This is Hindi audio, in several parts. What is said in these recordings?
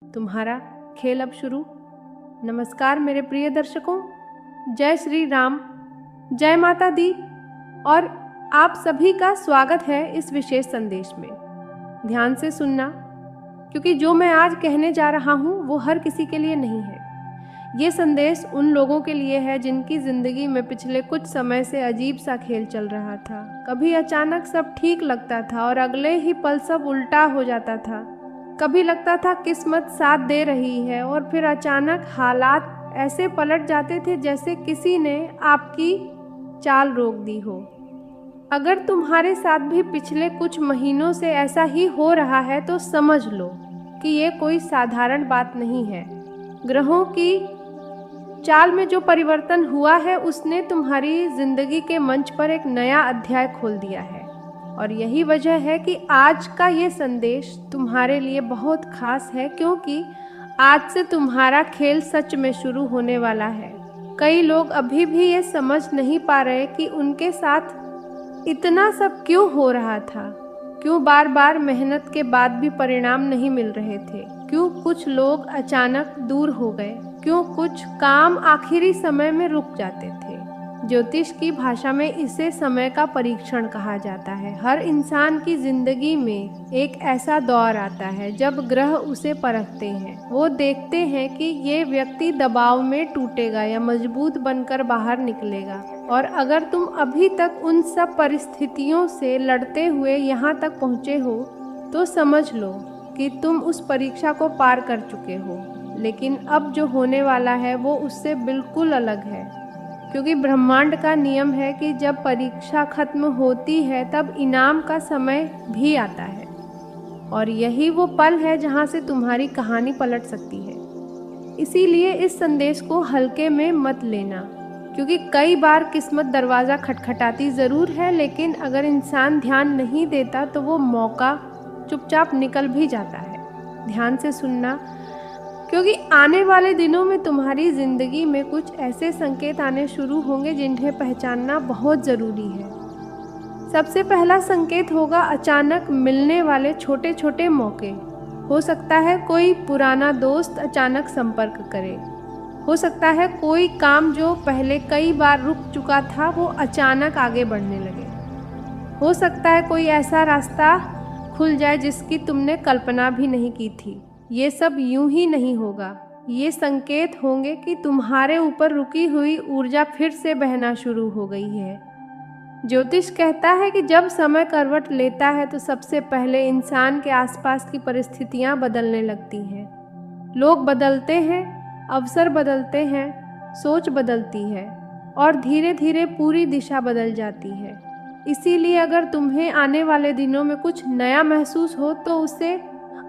तुम्हारा खेल अब शुरू। नमस्कार मेरे प्रिय दर्शकों, जय श्री राम, जय माता दी और आप सभी का स्वागत है इस विशेष संदेश में। ध्यान से सुनना, क्योंकि जो मैं आज कहने जा रहा हूँ वो हर किसी के लिए नहीं है। ये संदेश उन लोगों के लिए है जिनकी ज़िंदगी में पिछले कुछ समय से अजीब सा खेल चल रहा था। कभी अचानक सब ठीक लगता था और अगले ही पल सब उल्टा हो जाता था। कभी लगता था किस्मत साथ दे रही है और फिर अचानक हालात ऐसे पलट जाते थे जैसे किसी ने आपकी चाल रोक दी हो। अगर तुम्हारे साथ भी पिछले कुछ महीनों से ऐसा ही हो रहा है तो समझ लो कि ये कोई साधारण बात नहीं है। ग्रहों की चाल में जो परिवर्तन हुआ है उसने तुम्हारी जिंदगी के मंच पर एक नया अध्याय खोल दिया है। और यही वजह है कि आज का ये संदेश तुम्हारे लिए बहुत खास है, क्योंकि आज से तुम्हारा खेल सच में शुरू होने वाला है। कई लोग अभी भी ये समझ नहीं पा रहे कि उनके साथ इतना सब क्यों हो रहा था, क्यों बार बार मेहनत के बाद भी परिणाम नहीं मिल रहे थे, क्यों कुछ लोग अचानक दूर हो गए, क्यों कुछ काम आखिरी समय में रुक जाते थे। ज्योतिष की भाषा में इसे समय का परीक्षण कहा जाता है। हर इंसान की जिंदगी में एक ऐसा दौर आता है जब ग्रह उसे परखते हैं। वो देखते हैं कि ये व्यक्ति दबाव में टूटेगा या मजबूत बनकर बाहर निकलेगा। और अगर तुम अभी तक उन सब परिस्थितियों से लड़ते हुए यहाँ तक पहुँचे हो तो समझ लो कि तुम उस परीक्षा को पार कर चुके हो। लेकिन अब जो होने वाला है वो उससे बिल्कुल अलग है, क्योंकि ब्रह्मांड का नियम है कि जब परीक्षा खत्म होती है तब इनाम का समय भी आता है। और यही वो पल है जहाँ से तुम्हारी कहानी पलट सकती है। इसीलिए इस संदेश को हल्के में मत लेना, क्योंकि कई बार किस्मत दरवाज़ा खटखटाती ज़रूर है, लेकिन अगर इंसान ध्यान नहीं देता तो वो मौका चुपचाप निकल भी जाता है। ध्यान से सुनना, क्योंकि आने वाले दिनों में तुम्हारी ज़िंदगी में कुछ ऐसे संकेत आने शुरू होंगे जिन्हें पहचानना बहुत ज़रूरी है। सबसे पहला संकेत होगा अचानक मिलने वाले छोटे छोटे मौके। हो सकता है कोई पुराना दोस्त अचानक संपर्क करे, हो सकता है कोई काम जो पहले कई बार रुक चुका था वो अचानक आगे बढ़ने लगे, हो सकता है कोई ऐसा रास्ता खुल जाए जिसकी तुमने कल्पना भी नहीं की थी। ये सब यूं ही नहीं होगा, ये संकेत होंगे कि तुम्हारे ऊपर रुकी हुई ऊर्जा फिर से बहना शुरू हो गई है। ज्योतिष कहता है कि जब समय करवट लेता है तो सबसे पहले इंसान के आसपास की परिस्थितियां बदलने लगती हैं। लोग बदलते हैं, अवसर बदलते हैं, सोच बदलती है और धीरे धीरे पूरी दिशा बदल जाती है। इसीलिए अगर तुम्हें आने वाले दिनों में कुछ नया महसूस हो तो उसे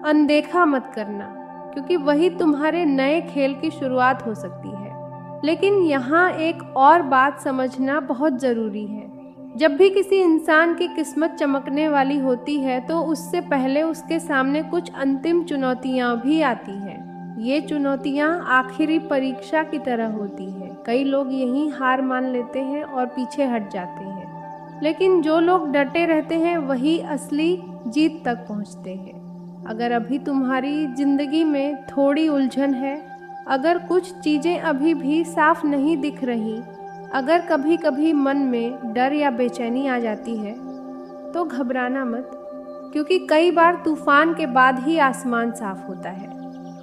अनदेखा मत करना, क्योंकि वही तुम्हारे नए खेल की शुरुआत हो सकती है। लेकिन यहाँ एक और बात समझना बहुत ज़रूरी है। जब भी किसी इंसान की किस्मत चमकने वाली होती है तो उससे पहले उसके सामने कुछ अंतिम चुनौतियाँ भी आती हैं। ये चुनौतियाँ आखिरी परीक्षा की तरह होती हैं। कई लोग यहीं हार मान लेते हैं और पीछे हट जाते हैं, लेकिन जो लोग डटे रहते हैं वही असली जीत तक पहुँचते हैं। अगर अभी तुम्हारी ज़िंदगी में थोड़ी उलझन है, अगर कुछ चीज़ें अभी भी साफ नहीं दिख रही, अगर कभी कभी मन में डर या बेचैनी आ जाती है तो घबराना मत, क्योंकि कई बार तूफान के बाद ही आसमान साफ होता है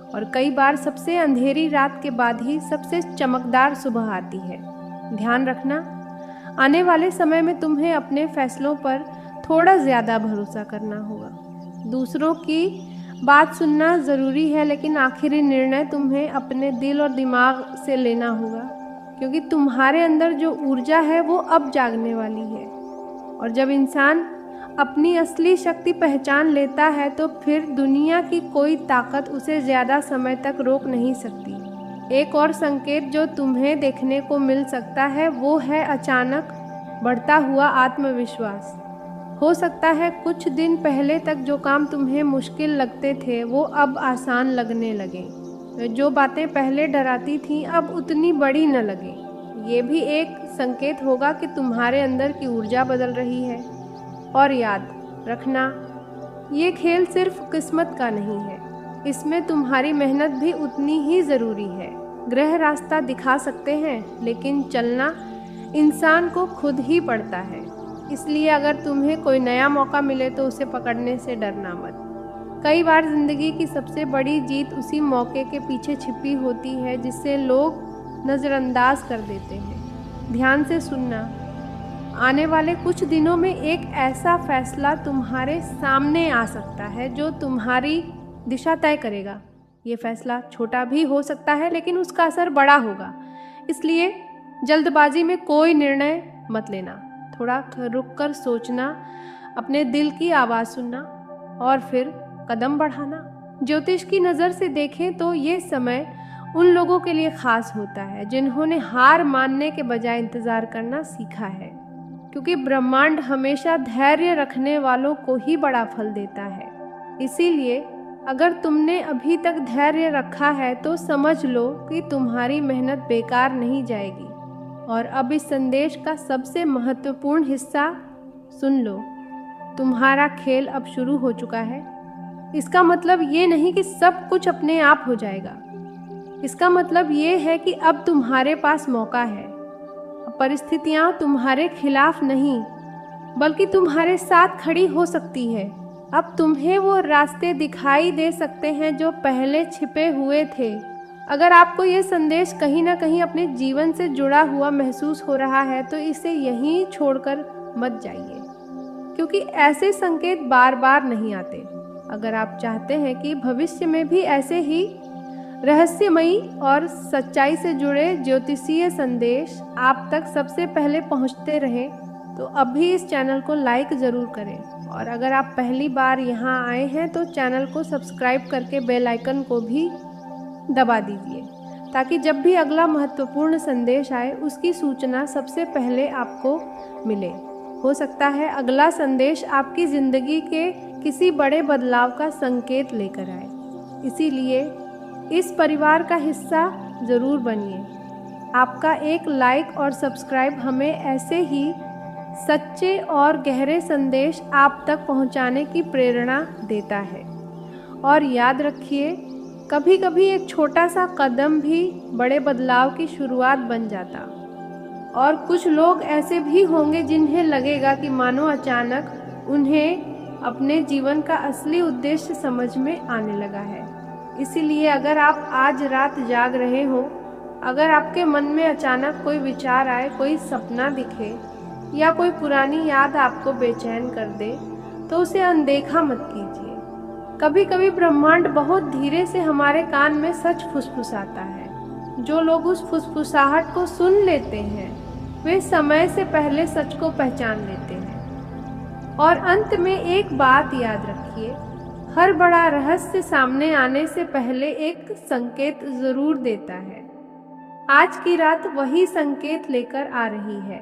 और कई बार सबसे अंधेरी रात के बाद ही सबसे चमकदार सुबह आती है। ध्यान रखना, आने वाले समय में तुम्हें अपने फैसलों पर थोड़ा ज़्यादा भरोसा करना होगा। दूसरों की बात सुनना ज़रूरी है, लेकिन आखिरी निर्णय तुम्हें अपने दिल और दिमाग से लेना होगा, क्योंकि तुम्हारे अंदर जो ऊर्जा है वो अब जागने वाली है। और जब इंसान अपनी असली शक्ति पहचान लेता है तो फिर दुनिया की कोई ताकत उसे ज़्यादा समय तक रोक नहीं सकती। एक और संकेत जो तुम्हें देखने को मिल सकता है वो है अचानक बढ़ता हुआ आत्मविश्वास। हो सकता है कुछ दिन पहले तक जो काम तुम्हें मुश्किल लगते थे वो अब आसान लगने लगे, जो बातें पहले डराती थीं अब उतनी बड़ी न लगे। ये भी एक संकेत होगा कि तुम्हारे अंदर की ऊर्जा बदल रही है। और याद रखना, ये खेल सिर्फ किस्मत का नहीं है, इसमें तुम्हारी मेहनत भी उतनी ही ज़रूरी है। ग्रह रास्ता दिखा सकते हैं, लेकिन चलना इंसान को खुद ही पड़ता है। इसलिए अगर तुम्हें कोई नया मौका मिले तो उसे पकड़ने से डरना मत। कई बार ज़िंदगी की सबसे बड़ी जीत उसी मौके के पीछे छिपी होती है जिसे लोग नज़रअंदाज कर देते हैं। ध्यान से सुनना, आने वाले कुछ दिनों में एक ऐसा फैसला तुम्हारे सामने आ सकता है जो तुम्हारी दिशा तय करेगा। ये फैसला छोटा भी हो सकता है, लेकिन उसका असर बड़ा होगा। इसलिए जल्दबाजी में कोई निर्णय मत लेना। थोड़ा रुक कर सोचना, अपने दिल की आवाज़ सुनना और फिर कदम बढ़ाना। ज्योतिष की नज़र से देखें तो ये समय उन लोगों के लिए खास होता है जिन्होंने हार मानने के बजाय इंतज़ार करना सीखा है, क्योंकि ब्रह्मांड हमेशा धैर्य रखने वालों को ही बड़ा फल देता है। इसीलिए अगर तुमने अभी तक धैर्य रखा है तो समझ लो कि तुम्हारी मेहनत बेकार नहीं जाएगी। और अब इस संदेश का सबसे महत्वपूर्ण हिस्सा सुन लो। तुम्हारा खेल अब शुरू हो चुका है। इसका मतलब ये नहीं कि सब कुछ अपने आप हो जाएगा। इसका मतलब ये है कि अब तुम्हारे पास मौका है। अब परिस्थितियाँ तुम्हारे खिलाफ नहीं, बल्कि तुम्हारे साथ खड़ी हो सकती है। अब तुम्हें वो रास्ते दिखाई दे सकते हैं जो पहले छिपे हुए थे। अगर आपको ये संदेश कहीं ना कहीं अपने जीवन से जुड़ा हुआ महसूस हो रहा है तो इसे यहीं छोड़कर मत जाइए, क्योंकि ऐसे संकेत बार बार नहीं आते। अगर आप चाहते हैं कि भविष्य में भी ऐसे ही रहस्यमयी और सच्चाई से जुड़े ज्योतिषीय संदेश आप तक सबसे पहले पहुंचते रहें, तो अभी इस चैनल को लाइक ज़रूर करें। और अगर आप पहली बार यहां आए हैं तो चैनल को सब्सक्राइब करके बेल आइकन को भी दबा दीजिए, ताकि जब भी अगला महत्वपूर्ण संदेश आए उसकी सूचना सबसे पहले आपको मिले। हो सकता है अगला संदेश आपकी ज़िंदगी के किसी बड़े बदलाव का संकेत लेकर आए। इसीलिए इस परिवार का हिस्सा ज़रूर बनिए। आपका एक लाइक और सब्सक्राइब हमें ऐसे ही सच्चे और गहरे संदेश आप तक पहुंचाने की प्रेरणा देता है। और याद रखिए, कभी कभी एक छोटा सा कदम भी बड़े बदलाव की शुरुआत बन जाता। और कुछ लोग ऐसे भी होंगे जिन्हें लगेगा कि मानो अचानक उन्हें अपने जीवन का असली उद्देश्य समझ में आने लगा है। इसीलिए अगर आप आज रात जाग रहे हो, अगर आपके मन में अचानक कोई विचार आए, कोई सपना दिखे या कोई पुरानी याद आपको बेचैन कर दे, तो उसे अनदेखा मत कीजिए। कभी कभी ब्रह्मांड बहुत धीरे से हमारे कान में सच फुसफुसाता है। जो लोग उस फुसफुसाहट को सुन लेते हैं वे समय से पहले सच को पहचान लेते हैं। और अंत में एक बात याद रखिए, हर बड़ा रहस्य सामने आने से पहले एक संकेत जरूर देता है। आज की रात वही संकेत लेकर आ रही है।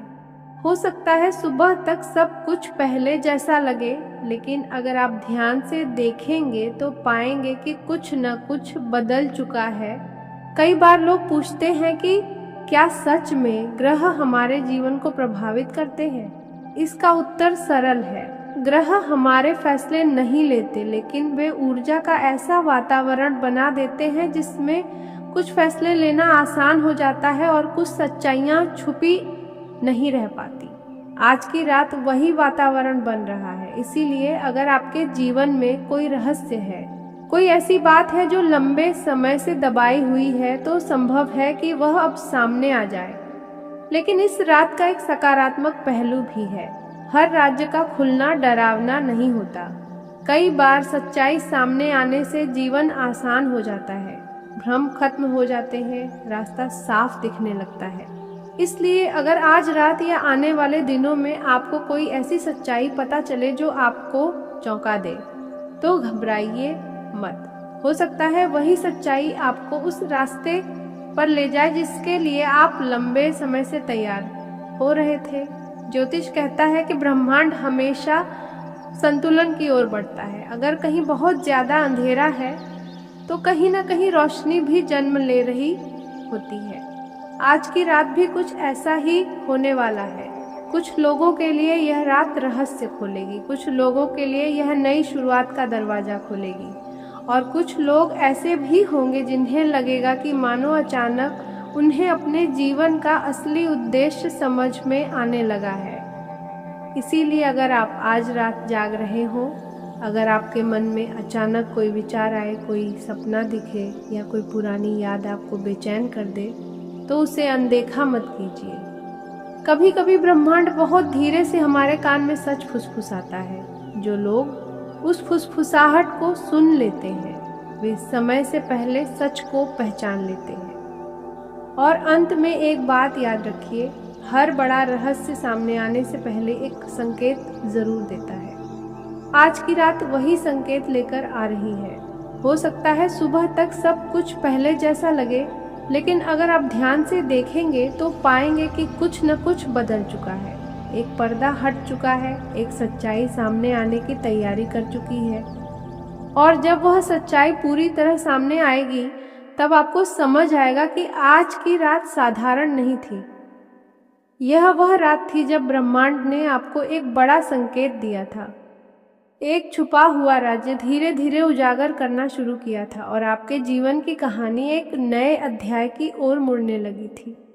हो सकता है सुबह तक सब कुछ पहले जैसा लगे, लेकिन अगर आप ध्यान से देखेंगे तो पाएंगे कि कुछ न कुछ बदल चुका है। कई बार लोग पूछते हैं कि क्या सच में ग्रह हमारे जीवन को प्रभावित करते हैं? इसका उत्तर सरल है। ग्रह हमारे फैसले नहीं लेते, लेकिन वे ऊर्जा का ऐसा वातावरण बना देते हैं जिसमें कुछ फैसले लेना आसान हो जाता है और कुछ सच्चाइयाँ छुपी नहीं रह पाती। आज की रात वही वातावरण बन रहा है। इसीलिए अगर आपके जीवन में कोई रहस्य है, कोई ऐसी बात है जो लंबे समय से दबाई हुई है, तो संभव है कि वह अब सामने आ जाए। लेकिन इस रात का एक सकारात्मक पहलू भी है। हर राज्य का खुलना डरावना नहीं होता। कई बार सच्चाई सामने आने से जीवन आसान हो जाता है, भ्रम खत्म हो जाते हैं, रास्ता साफ दिखने लगता है। इसलिए अगर आज रात या आने वाले दिनों में आपको कोई ऐसी सच्चाई पता चले जो आपको चौंका दे, तो घबराइए मत। हो सकता है वही सच्चाई आपको उस रास्ते पर ले जाए जिसके लिए आप लंबे समय से तैयार हो रहे थे। ज्योतिष कहता है कि ब्रह्मांड हमेशा संतुलन की ओर बढ़ता है। अगर कहीं बहुत ज्यादा अंधेरा है तो कहीं ना कहीं रोशनी भी जन्म ले रही होती है। आज की रात भी कुछ ऐसा ही होने वाला है। कुछ लोगों के लिए यह रात रहस्य खोलेगी, कुछ लोगों के लिए यह नई शुरुआत का दरवाजा खोलेगी और कुछ लोग ऐसे भी होंगे जिन्हें लगेगा कि मानो अचानक उन्हें अपने जीवन का असली उद्देश्य समझ में आने लगा है। इसीलिए अगर आप आज रात जाग रहे हो, अगर आपके मन में अचानक कोई विचार आए, कोई सपना दिखे या कोई पुरानी याद आपको बेचैन कर दे, तो उसे अनदेखा मत कीजिए। कभी कभी ब्रह्मांड बहुत धीरे से हमारे कान में सच फुसफुसाता है। जो लोग उस फुसफुसाहट को सुन लेते हैं वे समय से पहले सच को पहचान लेते हैं। और अंत में एक बात याद रखिए, हर बड़ा रहस्य सामने आने से पहले एक संकेत जरूर देता है। आज की रात वही संकेत लेकर आ रही है। हो सकता है सुबह तक सब कुछ पहले जैसा लगे, लेकिन अगर आप ध्यान से देखेंगे तो पाएंगे कि कुछ न कुछ बदल चुका है। एक पर्दा हट चुका है, एक सच्चाई सामने आने की तैयारी कर चुकी है। और जब वह सच्चाई पूरी तरह सामने आएगी, तब आपको समझ आएगा कि आज की रात साधारण नहीं थी। यह वह रात थी जब ब्रह्मांड ने आपको एक बड़ा संकेत दिया था। एक छुपा हुआ राज्य धीरे धीरे उजागर करना शुरू किया था और आपके जीवन की कहानी एक नए अध्याय की ओर मुड़ने लगी थी।